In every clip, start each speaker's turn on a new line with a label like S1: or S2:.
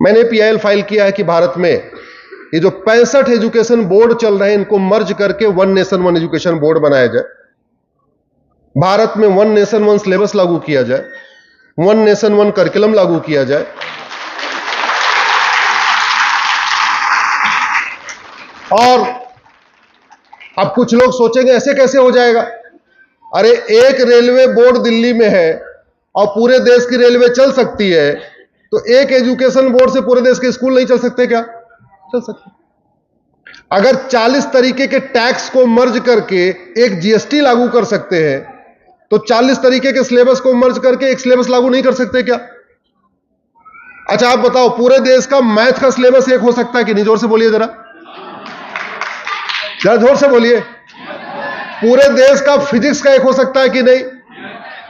S1: मैंने PIL file किया है कि भारत में ये जो 65 एजुकेशन बोर्ड चल रहे हैं, इनको मर्ज करके one nation one education board बनाया जाए। भारत में वन नेशन वन सिलेबस लागू किया जाए, वन नेशन वन करिकुलम लागू किया जाए। और अब कुछ लोग सोचेंगे ऐसे कैसे हो जाएगा? अरे एक रेलवे बोर्ड दिल्ली में है और पूरे देश की रेलवे चल सकती है, तो एक एजुकेशन बोर्ड से पूरे देश के स्कूल नहीं चल सकते क्या? चल सकते। अगर 40 तरीके के टैक्स को मर्ज करके एक जीएसटी लागू कर सकते हैं, तो 40 तरीके के सिलेबस को मर्ज करके एक सिलेबस लागू नहीं कर सकते क्या? अच्छा आप बताओ, पूरे देश का मैथ का सिलेबस एक हो सकता है कि नहीं? जोर से बोलिए, जरा जोर से बोलिए। पूरे देश का फिजिक्स का एक हो सकता है कि नहीं?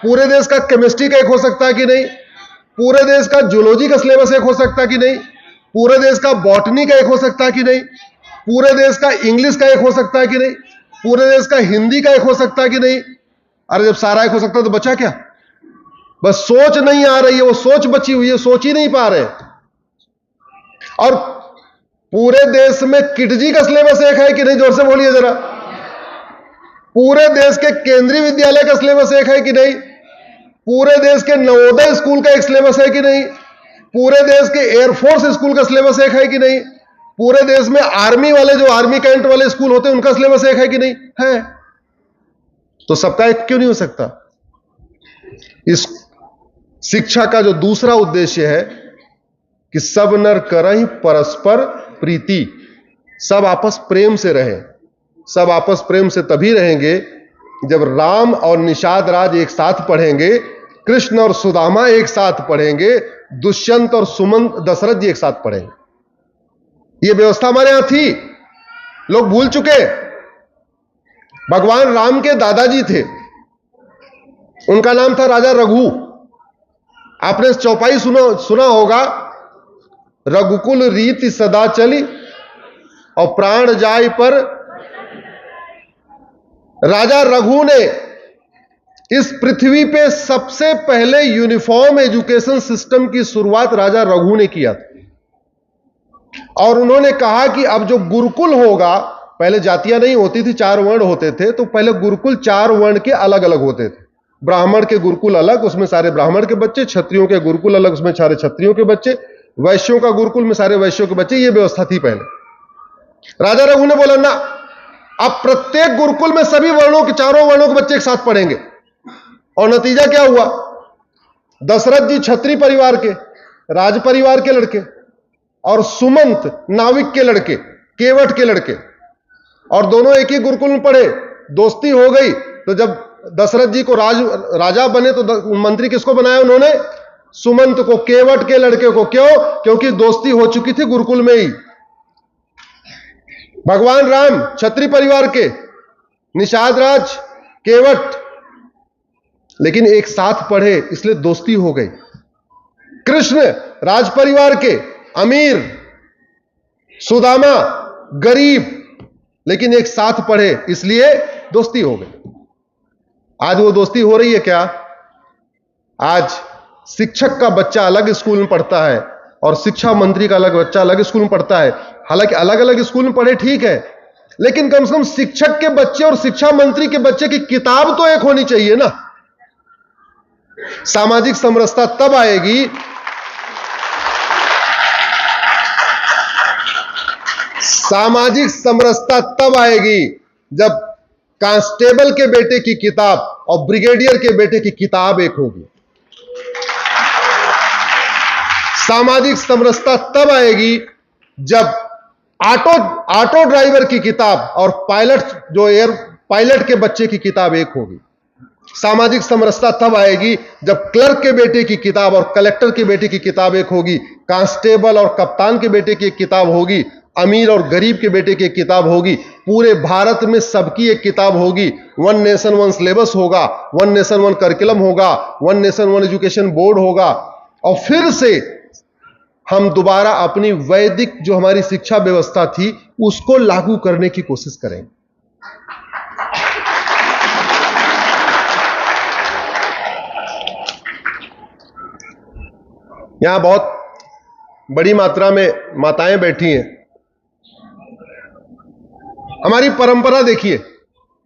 S1: पूरे देश का केमिस्ट्री का एक हो सकता है कि नहीं? पूरे देश का जूलॉजी का सिलेबस एक हो सकता है कि नहीं? पूरे देश का बॉटनी का एक हो सकता है कि नहीं? पूरे देश का इंग्लिश का एक हो सकता है कि नहीं? पूरे देश का हिंदी का एक हो सकता है कि नहीं? अरे जब सारा एक हो सकता है तो बचा क्या? बस सोच नहीं आ रही है, वो सोच बची हुई है, सोच ही नहीं पा रहे। और पूरे देश में किडजी का सिलेबस एक है कि नहीं? जोर से बोलिए जरा। पूरे देश के केंद्रीय विद्यालय का सिलेबस एक है कि नहीं? पूरे देश के नवोदय स्कूल का एक सिलेबस है कि नहीं? पूरे देश के एयरफोर्स स्कूल का सिलेबस एक है कि नहीं? पूरे देश में आर्मी वाले, जो आर्मी कैंट वाले स्कूल होते हैं, उनका सिलेबस एक है कि नहीं? है। तो सबका एक क्यों नहीं हो सकता? इस शिक्षा का जो दूसरा उद्देश्य है कि सब नर करहि परस्पर प्रीति, सब आपस प्रेम से रहें। सब आपस प्रेम से तभी रहेंगे जब राम और निषाद राज एक साथ पढ़ेंगे, कृष्ण और सुदामा एक साथ पढ़ेंगे, दुष्यंत और सुमंत दशरथ जी एक साथ पढ़ेंगे। यह व्यवस्था हमारे यहां थी, लोग भूल चुके। भगवान राम के दादाजी थे, उनका नाम था राजा रघु। आपने चौपाई सुना होगा, रघुकुल रीति सदा चली और प्राण जाय पर। राजा रघु ने इस पृथ्वी पे सबसे पहले यूनिफॉर्म एजुकेशन सिस्टम की शुरुआत राजा रघु ने किया था। और उन्होंने कहा कि अब जो गुरुकुल होगा, पहले जातियां नहीं होती थी, 4 वर्ण होते थे, तो पहले गुरुकुल 4 वर्ण के अलग अलग होते थे। ब्राह्मण के गुरुकुल अलग, उसमें सारे ब्राह्मण के बच्चे, क्षत्रियों के गुरुकुल अलग, उसमें सारे क्षत्रियों के बच्चे, वैश्यों का गुरुकुल में सारे वैश्यों के बच्चे। यह व्यवस्था थी पहले। राजा रघु ने बोला ना, अब प्रत्येक गुरुकुल में सभी वर्णों के, 4 वर्णों के बच्चे एक साथ पढ़ेंगे। और नतीजा क्या हुआ? दशरथ जी क्षत्रिय परिवार के, राज परिवार के लड़के, और सुमंत नाविक के लड़के, केवट के लड़के, और दोनों एक ही गुरुकुल में पढ़े। दोस्ती हो गई, तो जब दशरथ जी को राजा बने तो मंत्री किसको बनाया उन्होंने? सुमंत को, केवट के लड़के को। क्यों? क्योंकि दोस्ती हो चुकी थी गुरुकुल में ही। भगवान राम क्षत्रिय परिवार के, निषाद राज, केवट, लेकिन एक साथ पढ़े इसलिए दोस्ती हो गई। कृष्ण राज परिवार के, अमीर, सुदामा गरीब, लेकिन एक साथ पढ़े इसलिए दोस्ती हो गई। आज वो दोस्ती हो रही है क्या? आज शिक्षक का बच्चा अलग स्कूल में पढ़ता है और शिक्षा मंत्री का अलग बच्चा अलग स्कूल में पढ़ता है। हालांकि अलग अलग स्कूल में पढ़े ठीक है, लेकिन कम से कम शिक्षक के बच्चे और शिक्षा मंत्री के बच्चे की किताब तो एक होनी चाहिए ना। सामाजिक समरसता तब आएगी, सामाजिक समरसता तब आएगी जब कांस्टेबल के बेटे की किताब और ब्रिगेडियर के बेटे की किताब एक होगी। सामाजिक समरसता तब आएगी जब ऑटो ड्राइवर की किताब और पायलट, जो एयर पायलट के बच्चे की किताब एक होगी। सामाजिक समरसता तब आएगी जब क्लर्क के बेटे की किताब और कलेक्टर के बेटे की किताब एक होगी, कांस्टेबल और कप्तान के बेटे की एक किताब होगी, अमीर और गरीब के बेटे की एक किताब होगी। पूरे भारत में सबकी एक किताब होगी। वन नेशन वन सिलेबस होगा, वन नेशन वन करिकुलम होगा, one nation one education board होगा। और फिर से हम दोबारा अपनी वैदिक जो हमारी शिक्षा व्यवस्था थी उसको लागू करने की कोशिश करेंगे। यहां बहुत बड़ी मात्रा में माताएं बैठी हैं। हमारी परंपरा देखिए,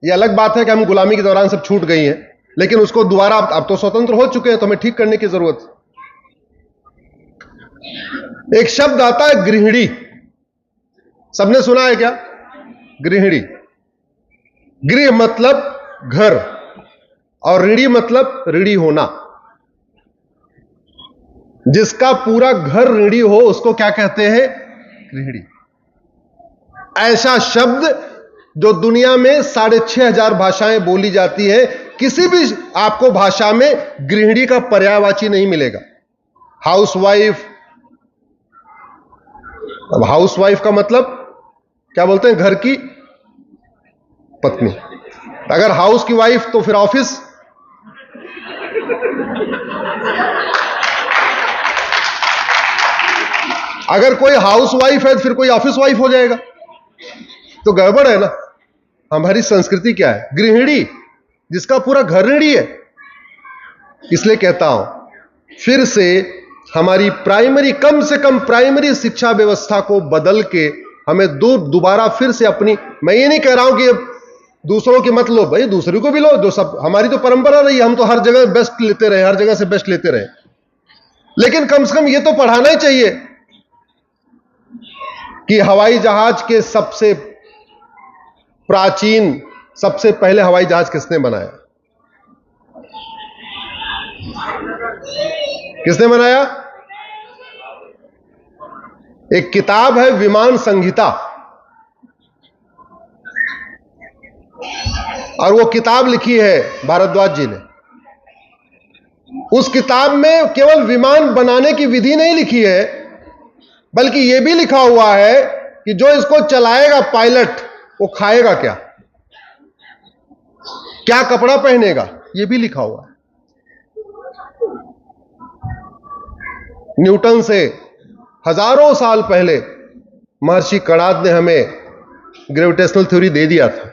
S1: ये अलग बात है कि हम गुलामी के दौरान सब छूट गई हैं, लेकिन उसको दोबारा अब तो स्वतंत्र हो चुके हैं, तो हमें ठीक करने की जरूरत है। एक शब्द आता है गृहिणी, सबने सुना है क्या? गृहिणी। गृह मतलब घर और ऋणी मतलब ऋणी होना। जिसका पूरा घर ऋणी हो उसको क्या कहते हैं? गृहिणी। ऐसा शब्द जो दुनिया में 6,500 भाषाएं बोली जाती है, किसी भी आपको भाषा में गृहिणी का पर्यायवाची नहीं मिलेगा। हाउसवाइफ, अब हाउसवाइफ का मतलब क्या बोलते हैं? घर की पत्नी। अगर हाउस की वाइफ तो फिर ऑफिस। अगर कोई हाउस वाइफ है तो फिर कोई ऑफिस वाइफ हो जाएगा, तो गड़बड़ है ना। हमारी संस्कृति क्या है? गृहिणी, जिसका पूरा घर ऋणी है। इसलिए कहता हूं फिर से हमारी प्राइमरी, कम से कम प्राइमरी शिक्षा व्यवस्था को बदल के हमें दोबारा फिर से अपनी, मैं ये नहीं कह रहा हूं कि दूसरों की मत लो, भाई दूसरी को भी लो, जो सब हमारी तो परंपरा रही, हम तो हर जगह बेस्ट लेते रहे, हर जगह से बेस्ट लेते रहे, लेकिन कम से कम ये तो पढ़ाना ही चाहिए कि हवाई जहाज के सबसे प्राचीन, सबसे पहले हवाई जहाज किसने बनाया? किसने बनाया? एक किताब है विमान संहिता, और वो किताब लिखी है भारद्वाज जी ने। उस किताब में केवल विमान बनाने की विधि नहीं लिखी है, बल्कि यह भी लिखा हुआ है कि जो इसको चलाएगा पायलट, वो खाएगा क्या, क्या कपड़ा पहनेगा, यह भी लिखा हुआ है। न्यूटन से हजारों साल पहले महर्षि कणाद ने हमें ग्रेविटेशनल थ्योरी दे दिया था,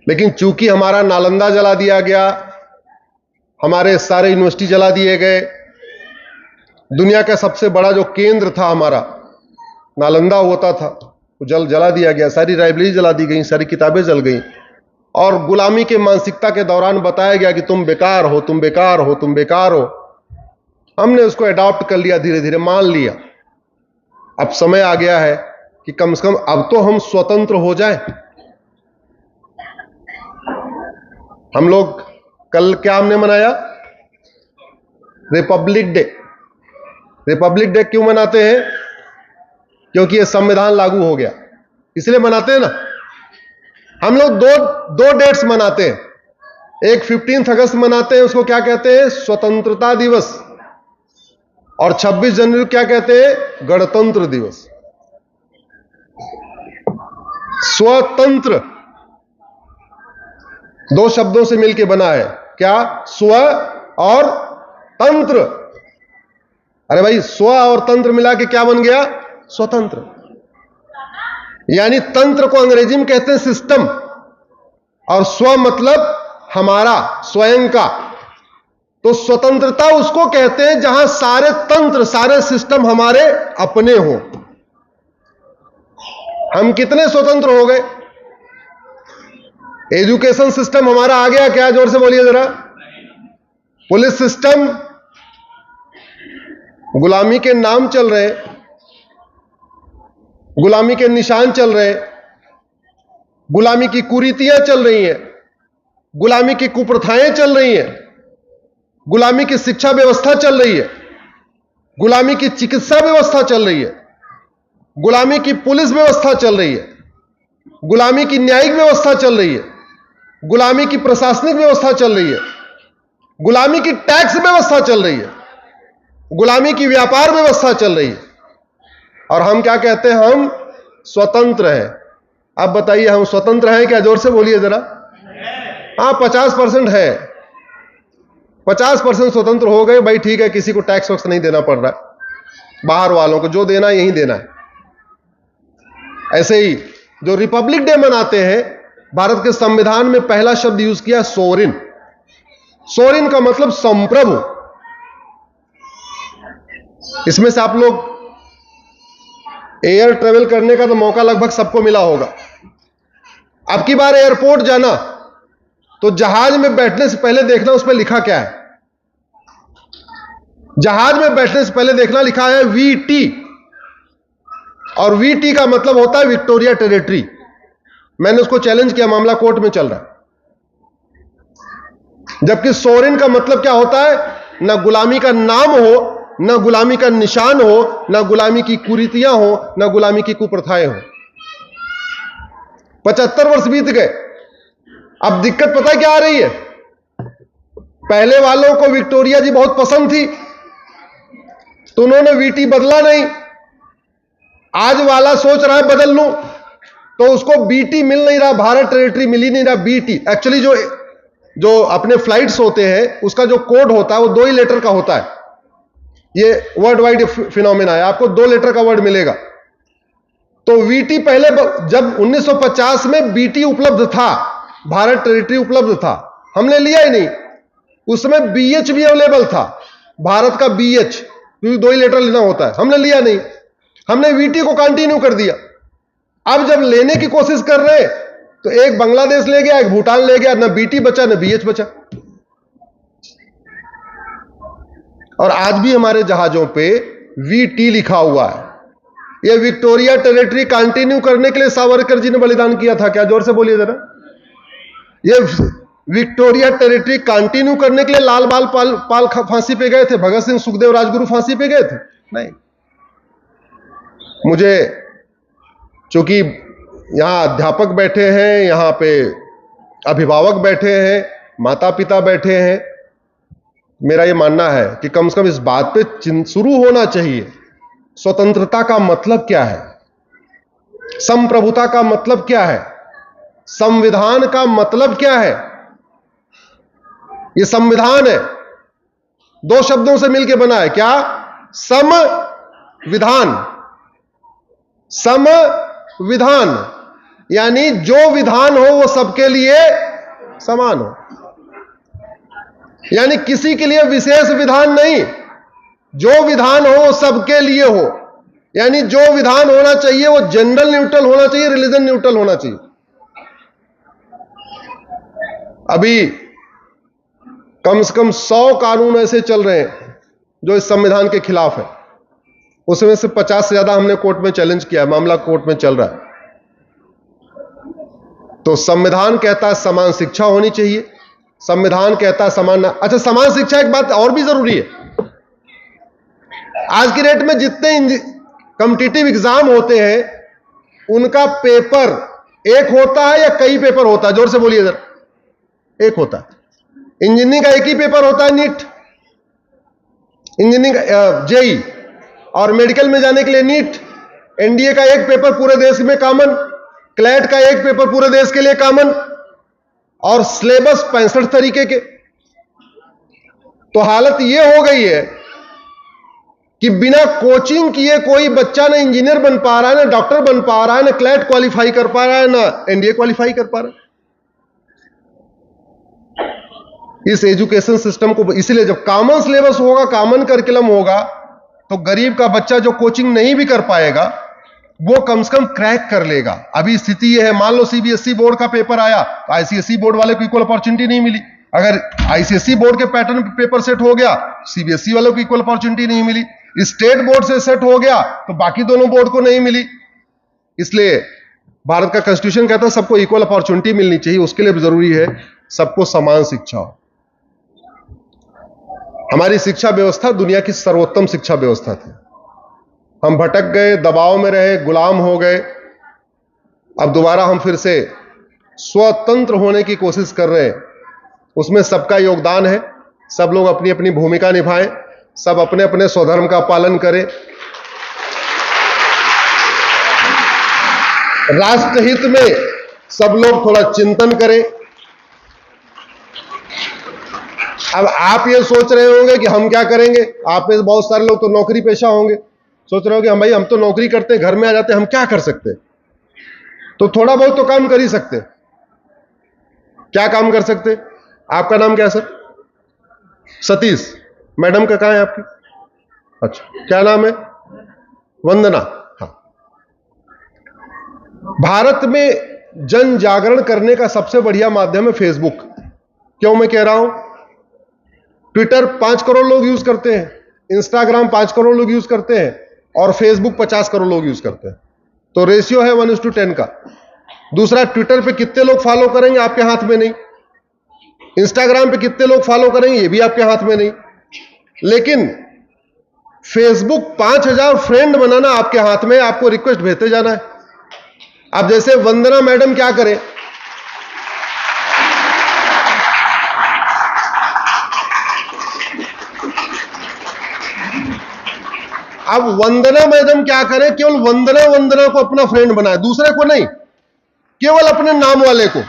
S1: लेकिन चूंकि हमारा नालंदा जला दिया गया, हमारे सारे यूनिवर्सिटी जला दिए गए, दुनिया का सबसे बड़ा जो केंद्र था हमारा नालंदा होता था, वो जला दिया गया, सारी लाइब्रेरी जला दी गई, सारी किताबें जल गई, और गुलामी के मानसिकता के दौरान बताया गया कि तुम बेकार हो, तुम बेकार हो, तुम बेकार हो। हमने उसको अडॉप्ट कर लिया, धीरे धीरे मान लिया। अब समय आ गया है कि कम से कम अब तो हम स्वतंत्र हो जाएं। हम लोग कल क्या हमने मनाया? Republic day. रिपब्लिक डे क्यों मनाते हैं? क्योंकि यह संविधान लागू हो गया, इसलिए मनाते हैं ना। हम लोग दो डेट्स मनाते हैं, एक 15 अगस्त मनाते हैं, उसको क्या कहते हैं? स्वतंत्रता दिवस। और 26 जनवरी क्या कहते हैं? गणतंत्र दिवस। स्वतंत्र दो शब्दों से मिलकर बना है, क्या? स्व और तंत्र। अरे भाई, स्व और तंत्र मिला के क्या बन गया? स्वतंत्र। यानी तंत्र को अंग्रेजी में कहते हैं सिस्टम, और स्व मतलब हमारा, स्वयं का। तो स्वतंत्रता उसको कहते हैं जहां सारे तंत्र, सारे सिस्टम हमारे अपने हों। हम कितने स्वतंत्र हो गए? एजुकेशन सिस्टम हमारा आ गया क्या? जोर से बोलिए जरा। पुलिस सिस्टम, गुलामी के नाम चल रहे, गुलामी के निशान चल रहे, गुलामी की कुरीतियां चल रही हैं, गुलामी की कुप्रथाएं चल रही हैं, गुलामी की शिक्षा व्यवस्था चल रही है, गुलामी की चिकित्सा व्यवस्था चल रही है, गुलामी की पुलिस व्यवस्था चल रही है, गुलामी की न्यायिक व्यवस्था चल रही है, गुलामी की प्रशासनिक व्यवस्था चल रही है, गुलामी की टैक्स व्यवस्था चल रही है, गुलामी की व्यापार व्यवस्था चल रही है, और हम क्या कहते हैं? हम स्वतंत्र हैं। अब बताइए, हम स्वतंत्र हैं क्या? जोर से बोलिए जरा। हाँ, 50% है, 50% स्वतंत्र हो गए भाई, ठीक है, किसी को टैक्स वैक्स नहीं देना पड़ रहा है, बाहर वालों को जो देना है यहीं देना है। ऐसे ही जो रिपब्लिक डे मनाते हैं, भारत के संविधान में पहला शब्द यूज किया सोरिन। सोरिन का मतलब संप्रभु। इसमें से आप लोग एयर ट्रेवल करने का तो मौका लगभग सबको मिला होगा। अब की बार एयरपोर्ट जाना तो जहाज में बैठने से पहले देखना उस पर लिखा क्या है। जहाज में बैठने से पहले देखना लिखा है वीटी, और वीटी का मतलब होता है विक्टोरिया टेरिटरी। मैंने उसको चैलेंज किया, मामला कोर्ट में चल रहा है। जबकि सोरेन का मतलब क्या होता है, ना गुलामी का नाम हो, ना गुलामी का निशान हो, ना गुलामी की कुरीतियां हो, ना गुलामी की कुप्रथाएं हो। 75 वर्ष बीत गए। अब दिक्कत पता है क्या आ रही है? पहले वालों को विक्टोरिया जी बहुत पसंद थी तो उन्होंने वीटी बदला नहीं। आज वाला सोच रहा है बदल लूं तो उसको बीटी मिल नहीं रहा, भारत टेरिटरी मिल ही नहीं रहा, बीटी। एक्चुअली जो अपने फ्लाइट्स होते हैं उसका जो कोड होता है वो 2 ही लेटर का होता है। ये वर्ल्ड वाइड फिनोमेना है, आपको 2 लेटर का वर्ड मिलेगा। तो वीटी पहले जब 1950 में बीटी उपलब्ध था, भारत टेरिटरी उपलब्ध था, हमने लिया ही नहीं। उसमें बीएच भी अवेलेबल था, भारत का बीएच, क्योंकि 2 ही लेटर लेना होता है, हमने लिया नहीं। हमने वीटी को कंटिन्यू कर दिया। अब जब लेने की कोशिश कर रहे हैं तो एक बांग्लादेश ले गया, एक भूटान ले गया, ना बीटी बचा ना बीएच बचा। और आज भी हमारे जहाजों पे वीटी लिखा हुआ है। यह विक्टोरिया टेरिटरी कंटिन्यू करने के लिए सावरकर जी ने बलिदान किया था क्या? जोर से बोलिए जरा। यह विक्टोरिया टेरिटरी कंटिन्यू करने के लिए लाल बाल पाल फांसी पे गए थे, भगत सिंह सुखदेव राजगुरु फांसी पे गए थे? नहीं। मुझे चूंकि यहां अध्यापक बैठे हैं, यहां पे अभिभावक बैठे हैं, माता पिता बैठे हैं, मेरा यह मानना है कि कम से कम इस बात पे शुरू होना चाहिए, स्वतंत्रता का मतलब क्या है, संप्रभुता का मतलब क्या है, संविधान का मतलब क्या है। यह संविधान है, 2 शब्दों से मिलकर बना है। क्या? संविधान। संविधान यानी जो विधान हो वो सबके लिए समान हो, यानी किसी के लिए विशेष विधान नहीं, जो विधान हो वो सबके लिए हो। यानी जो विधान होना चाहिए वो जेंडर न्यूट्रल होना चाहिए, रिलीजन न्यूट्रल होना चाहिए। अभी कम से कम 100 कानून ऐसे चल रहे हैं जो इस संविधान के खिलाफ है। उसमें से 50 से ज्यादा हमने कोर्ट में चैलेंज किया है, मामला कोर्ट में चल रहा है। तो संविधान कहता है समान शिक्षा होनी चाहिए, संविधान कहता है समान। अच्छा, समान शिक्षा एक बात और भी जरूरी है। आज की डेट में जितने कॉम्पिटिटिव एग्जाम होते हैं उनका पेपर एक होता है या कई पेपर होता है? जोर से बोलिए जरा। एक होता है। इंजीनियरिंग का एक ही पेपर होता है, नीट, इंजीनियरिंग जेई, और मेडिकल में जाने के लिए नीट। एनडीए का एक पेपर पूरे देश में कॉमन, क्लैट का एक पेपर पूरे देश के लिए कॉमन, और सिलेबस 65 तरीके के। तो हालत यह हो गई है कि बिना कोचिंग किए कोई बच्चा ना इंजीनियर बन पा रहा है, ना डॉक्टर बन पा रहा है, ना क्लैट क्वालिफाई कर पा रहा है, ना एनडीए क्वालिफाई कर पा रहा है। इस एजुकेशन सिस्टम को, इसलिए जब कॉमन सिलेबस होगा, कॉमन करिकुलम होगा, तो गरीब का बच्चा जो कोचिंग नहीं भी कर पाएगा वो कम से कम क्रैक कर लेगा। अभी स्थिति यह है, मान लो सीबीएसई बोर्ड का पेपर आया तो आईसीएसई बोर्ड वाले को इक्वल अपॉर्चुनिटी नहीं मिली। अगर आईसीएसई बोर्ड के पैटर्न पेपर सेट हो गया, सीबीएसई वालों को इक्वल अपॉर्चुनिटी नहीं मिली। स्टेट बोर्ड से सेट हो गया तो बाकी दोनों बोर्ड को नहीं मिली। इसलिए भारत का कॉन्स्टिट्यूशन कहता है सबको इक्वल अपॉर्चुनिटी मिलनी चाहिए। उसके लिए भी जरूरी है सबको समान शिक्षा हो। हमारी शिक्षा व्यवस्था दुनिया की सर्वोत्तम शिक्षा व्यवस्था थी। हम भटक गए, दबाव में रहे, गुलाम हो गए। अब दोबारा हम फिर से स्वतंत्र होने की कोशिश कर रहे हैं। उसमें सबका योगदान है, सब लोग अपनी अपनी भूमिका निभाएं, सब अपने अपने स्वधर्म का पालन करें, राष्ट्रहित में सब लोग थोड़ा चिंतन करें। अब आप ये सोच रहे होंगे कि हम क्या करेंगे, आप में बहुत सारे लोग तो नौकरी पेशा होंगे, सोच रहे हो कि हम भाई हम तो नौकरी करते, घर में आ जाते, हम क्या कर सकते? तो थोड़ा बहुत तो काम कर ही सकते। क्या काम कर सकते? आपका नाम क्या है सर? सतीश। मैडम का कहाँ है आपकी? अच्छा, क्या नाम है? वंदना। हाँ, भारत में जन जागरण करने का सबसे बढ़िया माध्यम है फेसबुक। क्यों मैं कह रहा हूं? ट्विटर 5 करोड़ लोग यूज करते हैं, इंस्टाग्राम 5 करोड़ लोग यूज करते हैं और फेसबुक 50 करोड़ लोग यूज करते हैं। तो रेशियो है 1:10 का। दूसरा, ट्विटर पे कितने लोग फॉलो करेंगे आपके हाथ में नहीं, इंस्टाग्राम पे कितने लोग फॉलो करेंगे ये भी आपके हाथ में नहीं, लेकिन फेसबुक 5000 फ्रेंड बनाना आपके हाथ में, आपको रिक्वेस्ट भेजते जाना है। अब जैसे वंदना मैडम क्या करें, अब वंदना मैडम क्या करें, केवल वंदना को अपना फ्रेंड बनाए, दूसरे को नहीं, केवल अपने नाम वाले को।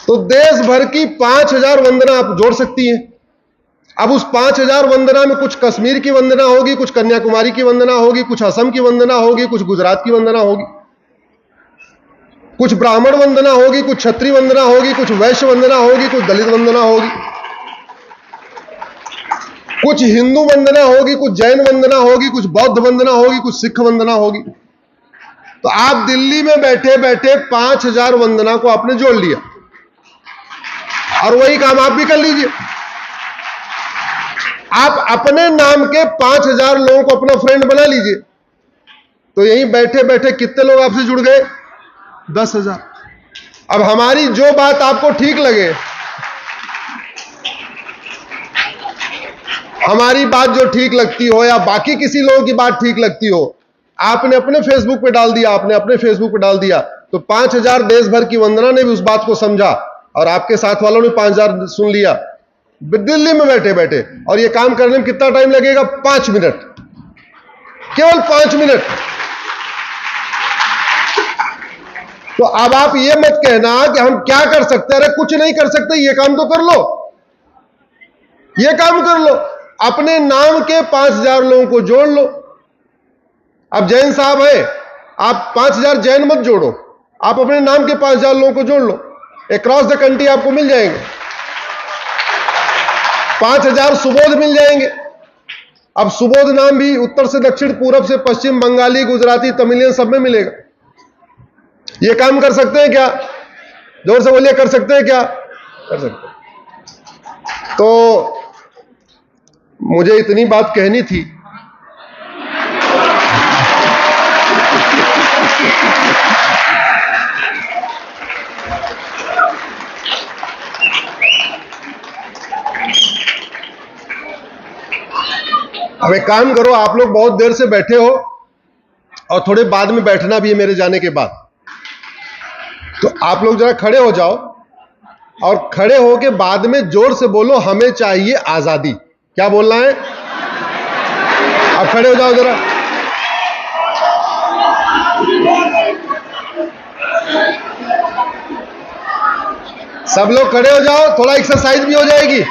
S1: तो देश भर की 5000 वंदना आप जोड़ सकती हैं। अब उस 5000 वंदना में कुछ कश्मीर की वंदना होगी, कुछ कन्याकुमारी की वंदना होगी, कुछ असम की वंदना होगी, कुछ गुजरात की वंदना होगी, कुछ ब्राह्मण वंदना होगी, कुछ क्षत्रिय वंदना होगी, कुछ वैश्य वंदना होगी, कुछ दलित वंदना होगी, कुछ हिंदू वंदना होगी, कुछ जैन वंदना होगी, कुछ बौद्ध वंदना होगी, कुछ सिख वंदना होगी। तो आप दिल्ली में बैठे बैठे 5000 वंदना को आपने जोड़ लिया और वही काम आप भी कर लीजिए। आप अपने नाम के 5000 लोगों को अपना फ्रेंड बना लीजिए। तो यहीं बैठे बैठे कितने लोग आपसे जुड़ गए? 10,000। अब हमारी जो बात आपको ठीक लगे, हमारी बात जो ठीक लगती हो या बाकी किसी लोगों की बात ठीक लगती हो, आपने अपने फेसबुक पे डाल दिया, आपने अपने फेसबुक पे डाल दिया, तो 5000 देश भर की वंदना ने भी उस बात को समझा और आपके साथ वालों ने 5000 सुन लिया दिल्ली में बैठे बैठे। और ये काम करने में कितना टाइम लगेगा? 5 मिनट, केवल 5 मिनट। तो अब आप ये मत कहना कि हम क्या कर सकते हैं, अरे कुछ नहीं कर सकते, ये काम तो कर लो, ये काम कर लो, अपने नाम के 5000 लोगों को जोड़ लो। अब जैन साहब है, आप 5000 जैन मत जोड़ो, आप अपने नाम के 5000 लोगों को जोड़ लो, अक्रॉस द कंट्री आपको मिल जाएंगे, 5000 सुबोध मिल जाएंगे। अब सुबोध नाम भी उत्तर से दक्षिण, पूरब से पश्चिम, बंगाली, गुजराती, तमिलियन सब में मिलेगा। ये काम कर सकते हैं क्या? जोर से बोलिए, कर सकते हैं क्या? कर सकते हैं। तो मुझे इतनी बात कहनी थी। अब एक काम करो, आप लोग बहुत देर से बैठे हो और थोड़े बाद में बैठना भी है मेरे जाने के बाद, तो आप लोग जरा खड़े हो जाओ और खड़े होके बाद में जोर से बोलो, हमें चाहिए आजादी। क्या बोलना है? आप खड़े हो जाओ जरा। सब लोग खड़े हो जाओ, थोड़ा एक्सरसाइज भी हो जाएगी।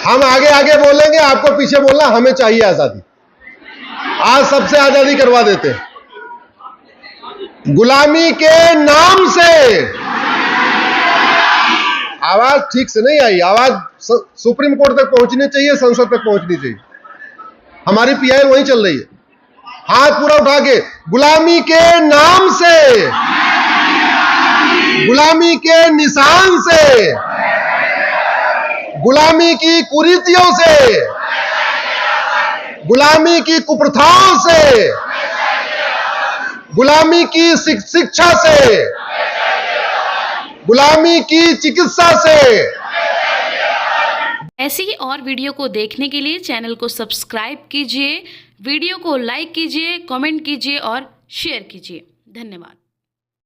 S1: हम आगे आगे बोलेंगे, आपको पीछे बोलना, हमें चाहिए आजादी। आज सबसे आजादी करवा देते हैं। गुलामी के नाम से। आवाज ठीक से नहीं आई, आवाज सुप्रीम कोर्ट तक पहुंचनी चाहिए, संसद तक पहुंचनी चाहिए। हमारी पीआई वहीं चल रही है। हाथ पूरा उठा के, गुलामी के नाम से, गुलामी के निशान से, गुलामी की कुरीतियों से, गुलामी की कुप्रथाओं से, गुलामी की शिक्षा से, गुलामी की चिकित्सा से।
S2: ऐसी ही और वीडियो को देखने के लिए चैनल को सब्सक्राइब कीजिए, वीडियो को लाइक कीजिए, कमेंट कीजिए और शेयर कीजिए। धन्यवाद।